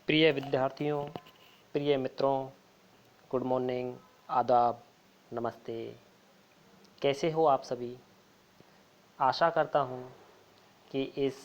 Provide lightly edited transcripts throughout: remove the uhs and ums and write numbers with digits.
प्रिय विद्यार्थियों, प्रिय मित्रों, गुड मॉर्निंग, आदाब, नमस्ते। कैसे हो आप सभी? आशा करता हूँ कि इस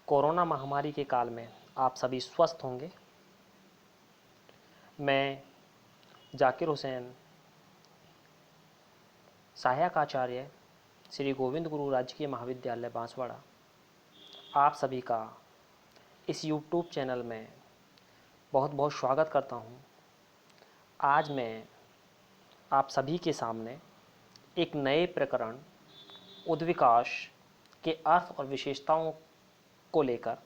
कोरोना महामारी के काल में आप सभी स्वस्थ होंगे। मैं जाकिर हुसैन, सहायक आचार्य श्री गोविंद गुरु राजकीय महाविद्यालय बांसवाड़ा, आप सभी का इस यूट्यूब चैनल में बहुत बहुत स्वागत करता हूँ। आज मैं आप सभी के सामने एक नए प्रकरण उद्विकास के अर्थ और विशेषताओं को लेकर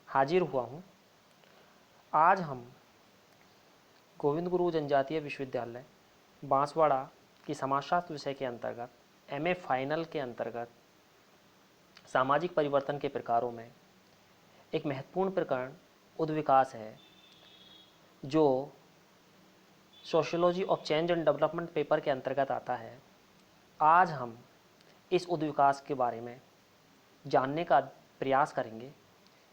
हाजिर हुआ हूँ। आज हम गोविंद गुरु जनजातीय विश्वविद्यालय बांसवाड़ा की समाजशास्त्र विषय के अंतर्गत एमए फाइनल के अंतर्गत सामाजिक परिवर्तन के प्रकारों में एक महत्वपूर्ण प्रकरण उद्विकास है, जो sociology of change and development paper के अंतर्गत आता है। आज हम इस उद्विकास के बारे में जानने का प्रयास करेंगे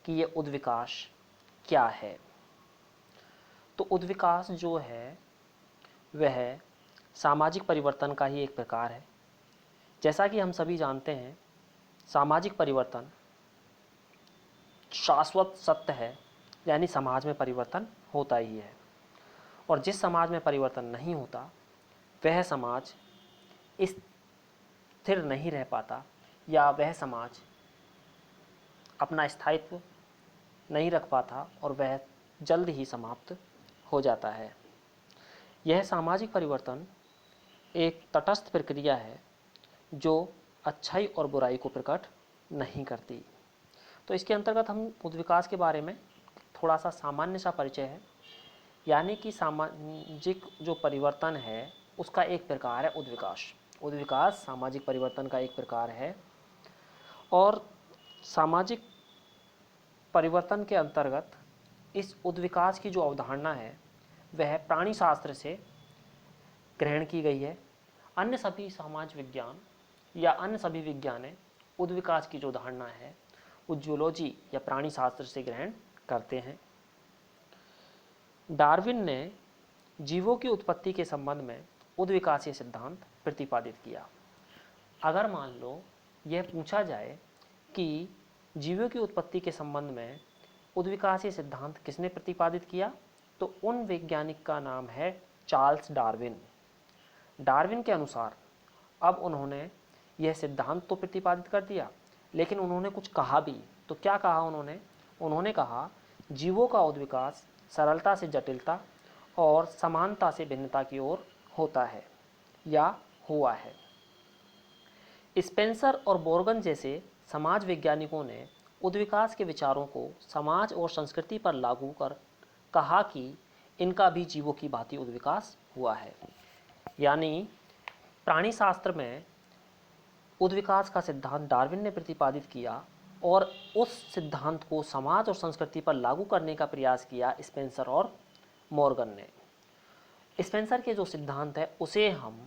कि ये उद्विकास क्या है। तो उद्विकास जो है वह सामाजिक परिवर्तन का ही एक प्रकार है। जैसा कि हम सभी जानते हैं, सामाजिक परिवर्तन शाश्वत सत्य है, यानी समाज में परिवर्तन होता ही है। और जिस समाज में परिवर्तन नहीं होता वह समाज स्थिर नहीं रह पाता, या वह समाज अपना स्थायित्व नहीं रख पाता और वह जल्द ही समाप्त हो जाता है। यह सामाजिक परिवर्तन एक तटस्थ प्रक्रिया है जो अच्छाई और बुराई को प्रकट नहीं करती। तो इसके अंतर्गत हम उद्विकास के बारे में थोड़ा सा सामान्य सा परिचय है, यानी कि सामाजिक जो परिवर्तन है उसका एक प्रकार है उद्विकास। उद्विकास सामाजिक परिवर्तन का एक प्रकार है और सामाजिक परिवर्तन के अंतर्गत इस उद्विकास की जो अवधारणा है वह प्राणी शास्त्र से ग्रहण की गई है। अन्य सभी समाज विज्ञान या अन्य सभी विज्ञान उद्विकास की जो धारणा है वो जूलॉजी या प्राणी शास्त्र से ग्रहण करते हैं। डार्विन ने जीवों की उत्पत्ति के संबंध में उद्विकासीय सिद्धांत प्रतिपादित किया। अगर मान लो यह पूछा जाए कि जीवों की उत्पत्ति के संबंध में उद्विकासीय सिद्धांत किसने प्रतिपादित किया, तो उन वैज्ञानिक का नाम है चार्ल्स डार्विन। डार्विन के अनुसार अब उन्होंने यह सिद्धांत तो प्रतिपादित कर दिया, लेकिन उन्होंने कुछ कहा भी। तो क्या कहा उन्होंने कहा जीवों का उद्विकास सरलता से जटिलता और समानता से भिन्नता की ओर होता है या हुआ है। स्पेंसर और बोर्गन जैसे समाज वैज्ञानिकों ने उद्विकास के विचारों को समाज और संस्कृति पर लागू कर कहा कि इनका भी जीवों की भांति उद्विकास हुआ है। यानी प्राणी शास्त्र में उद्विकास का सिद्धांत डार्विन ने प्रतिपादित किया और उस सिद्धांत को समाज और संस्कृति पर लागू करने का प्रयास किया स्पेंसर और मॉर्गन ने। स्पेंसर के जो सिद्धांत है उसे हम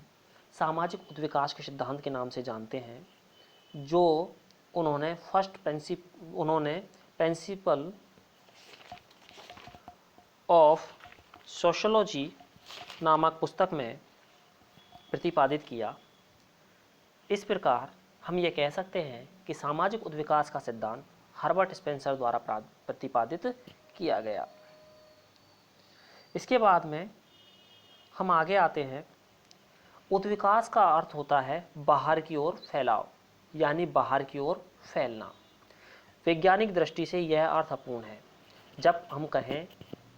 सामाजिक उद्विकास के सिद्धांत के नाम से जानते हैं, जो उन्होंने प्रिंसिपल ऑफ सोशियोलॉजी नामक पुस्तक में प्रतिपादित किया। इस प्रकार हम ये कह सकते हैं कि सामाजिक उद्विकास का सिद्धांत हर्बर्ट स्पेंसर द्वारा प्रतिपादित किया गया। इसके बाद में हम आगे आते हैं। उद्विकास का अर्थ होता है बाहर की ओर फैलाव, यानी बाहर की ओर फैलना। वैज्ञानिक दृष्टि से यह अर्थ अपूर्ण है। जब हम कहें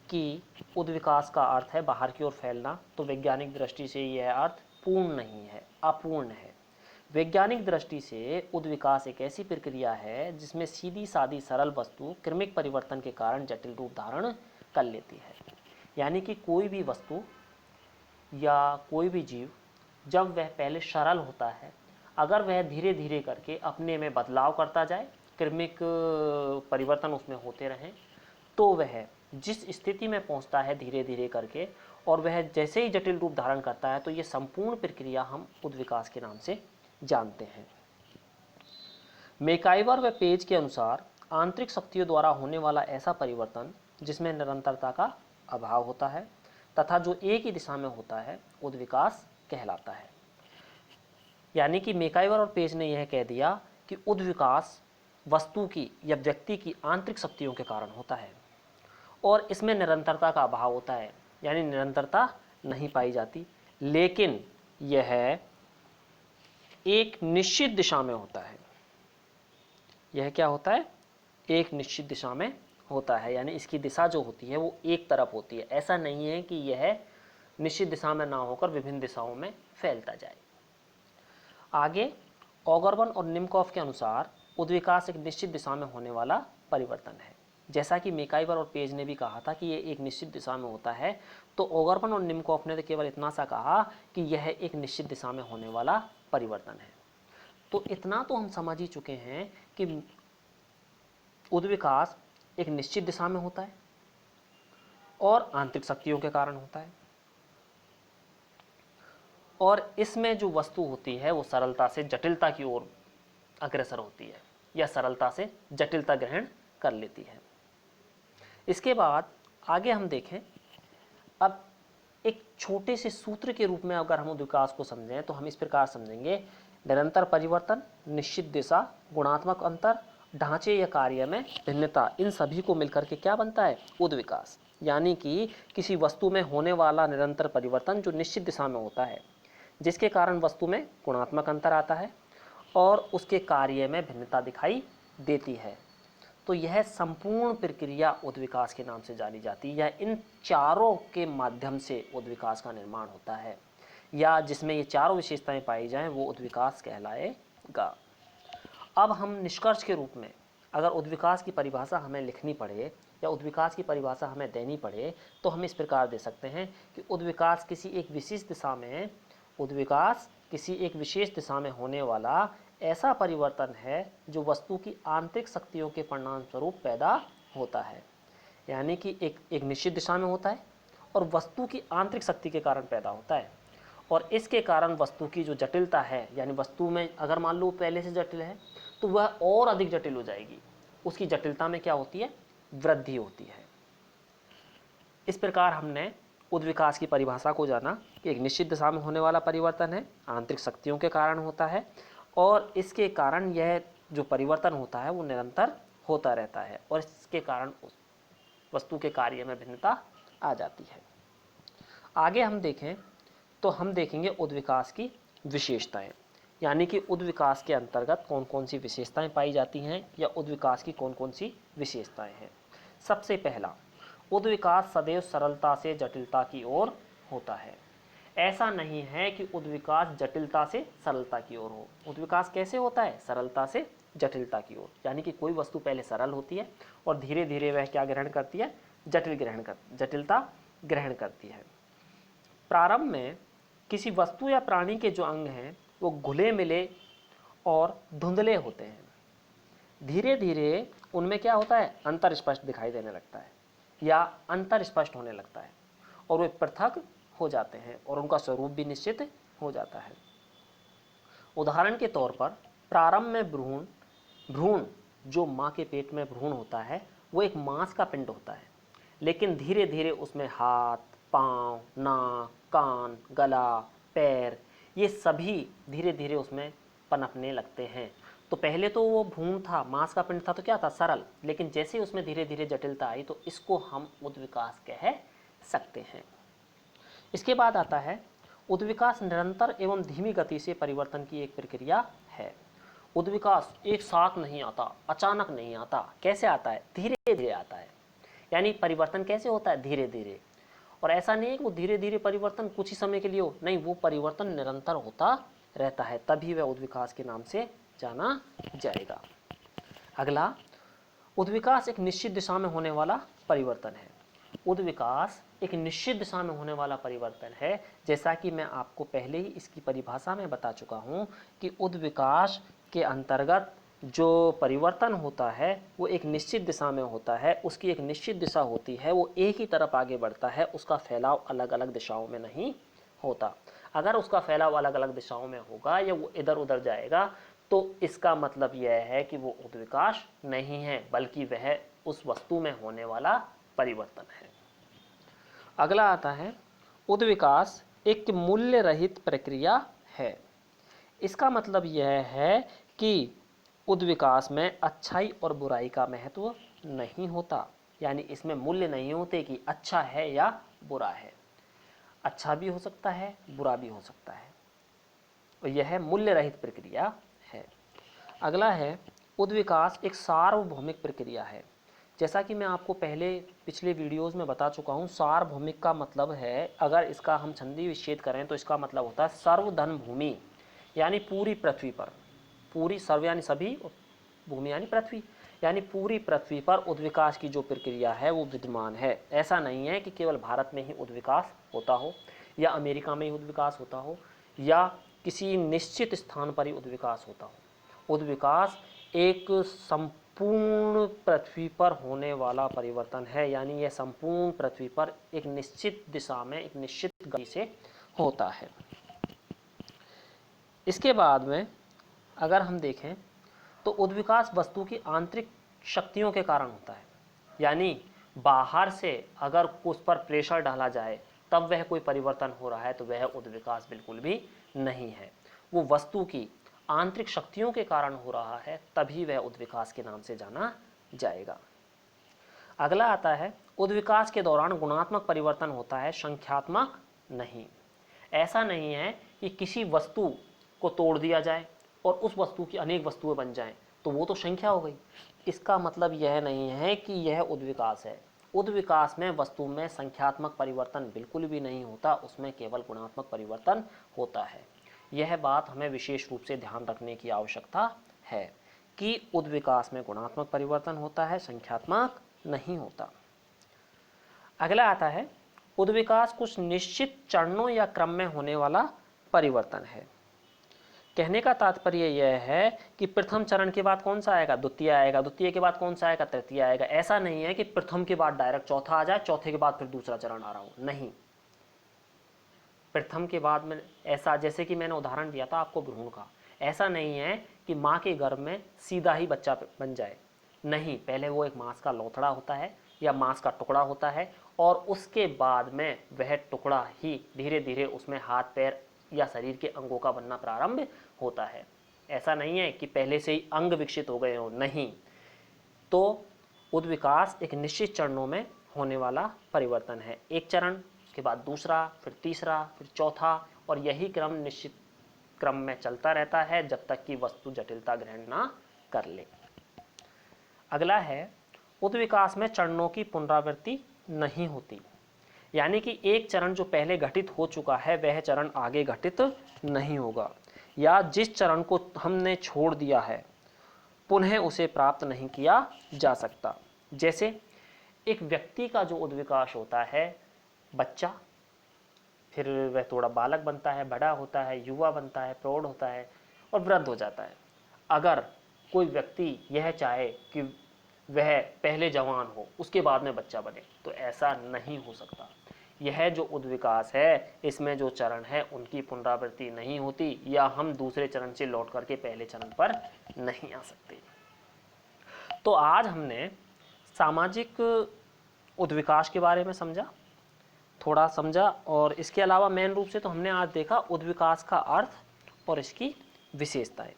कि उद्विकास का अर्थ है बाहर की ओर फैलना, तो वैज्ञानिक दृष्टि से यह अर्थ पूर्ण नहीं है, अपूर्ण है। वैज्ञानिक दृष्टि से उद्विकास एक ऐसी प्रक्रिया है जिसमें सीधी सादी सरल वस्तु क्रमिक परिवर्तन के कारण जटिल रूप धारण कर लेती है। यानी कि कोई भी वस्तु या कोई भी जीव जब वह पहले सरल होता है, अगर वह धीरे धीरे करके अपने में बदलाव करता जाए, क्रमिक परिवर्तन उसमें होते रहें, तो वह जिस स्थिति में पहुंचता है धीरे धीरे करके, और वह जैसे ही जटिल रूप धारण करता है, तो ये संपूर्ण प्रक्रिया हम उद्विकास के नाम से जानते हैं। मेकाइवर व पेज के अनुसार आंतरिक शक्तियों द्वारा होने वाला ऐसा परिवर्तन जिसमें निरंतरता का अभाव होता है तथा जो एक ही दिशा में होता है उद्विकास कहलाता है। यानी कि मैकाइवर और पेज ने यह कह दिया कि उद्विकास वस्तु की या व्यक्ति की आंतरिक शक्तियों के कारण होता है और इसमें निरंतरता का अभाव होता है, यानी निरंतरता नहीं पाई जाती, लेकिन यह एक निश्चित दिशा में होता है। यह क्या होता है? एक निश्चित दिशा में होता है, यानी इसकी दिशा जो होती है वो एक तरफ होती है। ऐसा नहीं है कि यह निश्चित दिशा में ना होकर विभिन्न दिशाओं में फैलता जाए। आगे ऑगरबर्न और निमकॉफ के अनुसार उद्विकास एक निश्चित दिशा में होने वाला परिवर्तन है। जैसा कि मैकाइवर और पेज ने भी कहा था कि यह एक निश्चित दिशा में होता है, तो ऑगरबर्न और निमकॉफ ने तो केवल इतना सा कहा कि यह एक निश्चित दिशा में होने वाला परिवर्तन है। तो इतना तो हम समझ ही चुके हैं कि उद्विकास एक निश्चित दिशा में होता है और आंतरिक शक्तियों के कारण होता है, और इसमें जो वस्तु होती है वो सरलता से जटिलता की ओर अग्रसर होती है या सरलता से जटिलता ग्रहण कर लेती है। इसके बाद आगे हम देखें, अब एक छोटे से सूत्र के रूप में अगर हम उद्विकास को समझें तो हम इस प्रकार समझेंगे: निरंतर परिवर्तन, निश्चित दिशा, गुणात्मक अंतर, ढांचे या कार्य में भिन्नता, इन सभी को मिलकर के क्या बनता है? उद्विकास। यानी कि किसी वस्तु में होने वाला निरंतर परिवर्तन जो निश्चित दिशा में होता है, जिसके कारण वस्तु में गुणात्मक अंतर आता है और उसके कार्य में भिन्नता दिखाई देती है। तो यह संपूर्ण प्रक्रिया उद्विकास के नाम से जानी जाती है, या इन चारों के माध्यम से उद्विकास का निर्माण होता है, या जिसमें ये चारों विशेषताएं पाई जाएं वो उद्विकास कहलाएगा। अब हम निष्कर्ष के रूप में अगर उद्विकास की परिभाषा हमें लिखनी पड़े या उद्विकास की परिभाषा हमें देनी पड़े तो हम इस प्रकार दे सकते हैं कि उद्विकास किसी एक विशेष दिशा में होने वाला ऐसा परिवर्तन है जो वस्तु की आंतरिक शक्तियों के परिणाम स्वरूप पैदा होता है। यानी कि एक निश्चित दिशा में होता है और वस्तु की आंतरिक शक्ति के कारण पैदा होता है, और इसके कारण वस्तु की जो जटिलता है, यानी वस्तु में अगर मान लो पहले से जटिल है तो वह और अधिक जटिल हो जाएगी। उसकी जटिलता में क्या होती है? वृद्धि होती है। इस प्रकार हमने उद्विकास की परिभाषा को जाना कि एक निश्चित दिशा में होने वाला परिवर्तन है, आंतरिक शक्तियों के कारण होता है, और इसके कारण यह जो परिवर्तन होता है वो निरंतर होता रहता है, और इसके कारण वस्तु के कार्य में भिन्नता आ जाती है। आगे हम देखें तो हम देखेंगे उद्विकास की विशेषताएं, यानी कि उद्विकास के अंतर्गत कौन कौन सी विशेषताएं पाई जाती हैं या उद्विकास की कौन कौन सी विशेषताएं हैं। सबसे पहला, उद्विकास सदैव सरलता से जटिलता की ओर होता है। ऐसा नहीं है कि उद्विकास जटिलता से सरलता की ओर हो। उद्विकास कैसे होता है? सरलता से जटिलता की ओर। यानी कि कोई वस्तु पहले सरल होती है और धीरे धीरे वह क्या ग्रहण करती है? जटिलता ग्रहण करती है। प्रारंभ में किसी वस्तु या प्राणी के जो अंग हैं वो घुले मिले और धुंधले होते हैं। धीरे धीरे उनमें क्या होता है? अंतर स्पष्ट दिखाई देने लगता है या अंतर स्पष्ट होने लगता है, और वे पृथक हो जाते हैं और उनका स्वरूप भी निश्चित हो जाता है। उदाहरण के तौर पर प्रारंभ में भ्रूण जो माँ के पेट में भ्रूण होता है वो एक मांस का पिंड होता है, लेकिन धीरे धीरे उसमें हाथ, पाँव, नाक, कान, गला, पैर, ये सभी धीरे धीरे उसमें पनपने लगते हैं। तो पहले तो वो भ्रूण था, मांस का पिंड था, तो क्या था? सरल। लेकिन जैसे ही उसमें धीरे धीरे जटिलता आई तो इसको हम उद्विकास कह सकते हैं। इसके बाद आता है उद्विकास निरंतर एवं धीमी गति से परिवर्तन की एक प्रक्रिया है। उद्विकास एक साथ नहीं आता, अचानक नहीं आता। कैसे आता है? धीरे धीरे आता है। यानी परिवर्तन कैसे होता है? धीरे धीरे। और ऐसा नहीं है कि वो धीरे धीरे परिवर्तन कुछ ही समय के लिए हो, नहीं, वो परिवर्तन निरंतर होता रहता है, तभी वह उद्विकास के नाम से जाना जाएगा। अगला, उद्विकास एक निश्चित दिशा में होने वाला परिवर्तन है। उद्विकास एक निश्चित दिशा में होने वाला परिवर्तन है। जैसा कि मैं आपको पहले ही इसकी परिभाषा में बता चुका हूं कि उद्विकास के अंतर्गत जो परिवर्तन होता है वो एक निश्चित दिशा में होता है, उसकी एक निश्चित दिशा होती है, वो एक ही तरफ आगे बढ़ता है, उसका फैलाव अलग अलग दिशाओं में नहीं होता। अगर उसका फैलाव अलग अलग दिशाओं में होगा या वो इधर उधर जाएगा तो इसका मतलब यह है कि वो उद्विकास नहीं है, बल्कि वह उस वस्तु में होने वाला परिवर्तन है। अगला आता है, उद्विकास एक मूल्य रहित प्रक्रिया है। इसका मतलब यह है कि उद्विकास में अच्छाई और बुराई का महत्व नहीं होता, यानी इसमें मूल्य नहीं होते कि अच्छा है या बुरा है। अच्छा भी हो सकता है, बुरा भी हो सकता है, और यह मूल्य रहित प्रक्रिया है। अगला है, उद्विकास एक सार्वभौमिक प्रक्रिया है। जैसा कि मैं आपको पिछले वीडियोस में बता चुका हूँ, सार्वभौमिक का मतलब है, अगर इसका हम संधि विच्छेद करें तो इसका मतलब होता है सर्वधन भूमि, यानी पूरी पृथ्वी पर, पूरी सर्व यानी सभी, भूमि यानी पृथ्वी, यानी पूरी पृथ्वी पर उद्विकास की जो प्रक्रिया है वो विद्यमान है। ऐसा नहीं है कि केवल भारत में ही उद्विकास होता हो, या अमेरिका में ही उद्विकास होता हो, या किसी निश्चित स्थान पर ही उद्विकास होता हो। उद्विकास एक संपूर्ण पृथ्वी पर होने वाला परिवर्तन है, यानी यह संपूर्ण पृथ्वी पर एक निश्चित दिशा में, एक निश्चित गति से होता है। इसके बाद में अगर हम देखें तो उद्विकास वस्तु की आंतरिक शक्तियों के कारण होता है, यानी बाहर से अगर उस पर प्रेशर डाला जाए तब वह कोई परिवर्तन हो रहा है तो वह उद्विकास बिल्कुल भी नहीं है। वो वस्तु की आंतरिक शक्तियों के कारण हो रहा है, तभी वह उद्विकास के नाम से जाना जाएगा। अगला आता है, उद्विकास के दौरान गुणात्मक परिवर्तन होता है, संख्यात्मक नहीं। ऐसा नहीं है कि किसी वस्तु को तोड़ दिया जाए और उस वस्तु की अनेक वस्तुएं बन जाएं, तो वो तो संख्या हो गई। इसका मतलब यह नहीं है कि यह उद्विकास है। उद्विकास में वस्तु में संख्यात्मक परिवर्तन बिल्कुल भी नहीं होता, उसमें केवल गुणात्मक परिवर्तन होता है। यह बात हमें विशेष रूप से ध्यान रखने की आवश्यकता है कि उद्विकास में गुणात्मक परिवर्तन होता है, संख्यात्मक नहीं होता। अगला आता है, उद्विकास कुछ निश्चित चरणों या क्रम में होने वाला परिवर्तन है। कहने का तात्पर्य यह है कि प्रथम चरण के बाद कौन सा आएगा, द्वितीय आएगा, द्वितीय के बाद कौन सा आएगा, तृतीय आएगा। ऐसा नहीं है कि प्रथम के बाद डायरेक्ट चौथा आ जाए, चौथे के बाद फिर दूसरा चरण आ रहा हो, नहीं। प्रथम के बाद में ऐसा, जैसे कि मैंने उदाहरण दिया था आपको भ्रूण का, ऐसा नहीं है कि माँ के गर्भ में सीधा ही बच्चा बन जाए, नहीं। पहले वो एक मांस का लोथड़ा होता है या मांस का टुकड़ा होता है, और उसके बाद में वह टुकड़ा ही धीरे धीरे उसमें हाथ पैर या शरीर के अंगों का बनना प्रारंभ होता है। ऐसा नहीं है कि पहले से ही अंग विकसित हो गए हो, नहीं। तो उद्विकास एक निश्चित चरणों में होने वाला परिवर्तन है। एक चरण, उसके बाद दूसरा, फिर तीसरा, फिर चौथा, और यही क्रम निश्चित क्रम में चलता रहता है जब तक कि वस्तु जटिलता ग्रहण ना कर ले। अगला है, उद्विकास में चरणों की पुनरावृत्ति नहीं होती, यानी कि एक चरण जो पहले घटित हो चुका है वह चरण आगे घटित नहीं होगा, या जिस चरण को हमने छोड़ दिया है पुनः उसे प्राप्त नहीं किया जा सकता। जैसे एक व्यक्ति का जो उद्विकास होता है, बच्चा, फिर वह थोड़ा बालक बनता है, बड़ा होता है, युवा बनता है, प्रौढ़ होता है और वृद्ध हो जाता है। अगर कोई व्यक्ति यह चाहे कि वह पहले जवान हो उसके बाद में बच्चा बने, तो ऐसा नहीं हो सकता। यह जो उद्विकास है, इसमें जो चरण है उनकी पुनरावृत्ति नहीं होती, या हम दूसरे चरण से लौट करके पहले चरण पर नहीं आ सकते। तो आज हमने सामाजिक उद्विकास के बारे में थोड़ा समझा, और इसके अलावा मेन रूप से तो हमने आज देखा उद्विकास का अर्थ और इसकी विशेषताएं।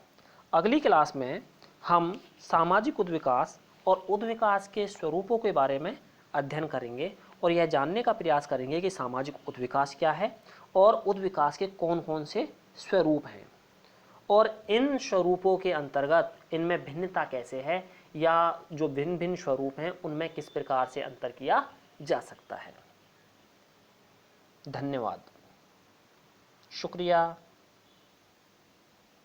अगली क्लास में हम सामाजिक उद्विकास और उद्विकास के स्वरूपों के बारे में अध्ययन करेंगे, और यह जानने का प्रयास करेंगे कि सामाजिक उद्विकास क्या है और उद्विकास के कौन कौन से स्वरूप हैं, और इन स्वरूपों के अंतर्गत इनमें भिन्नता कैसे है, या जो भिन्न भिन्न स्वरूप हैं उनमें किस प्रकार से अंतर किया जा सकता है। धन्यवाद, शुक्रिया।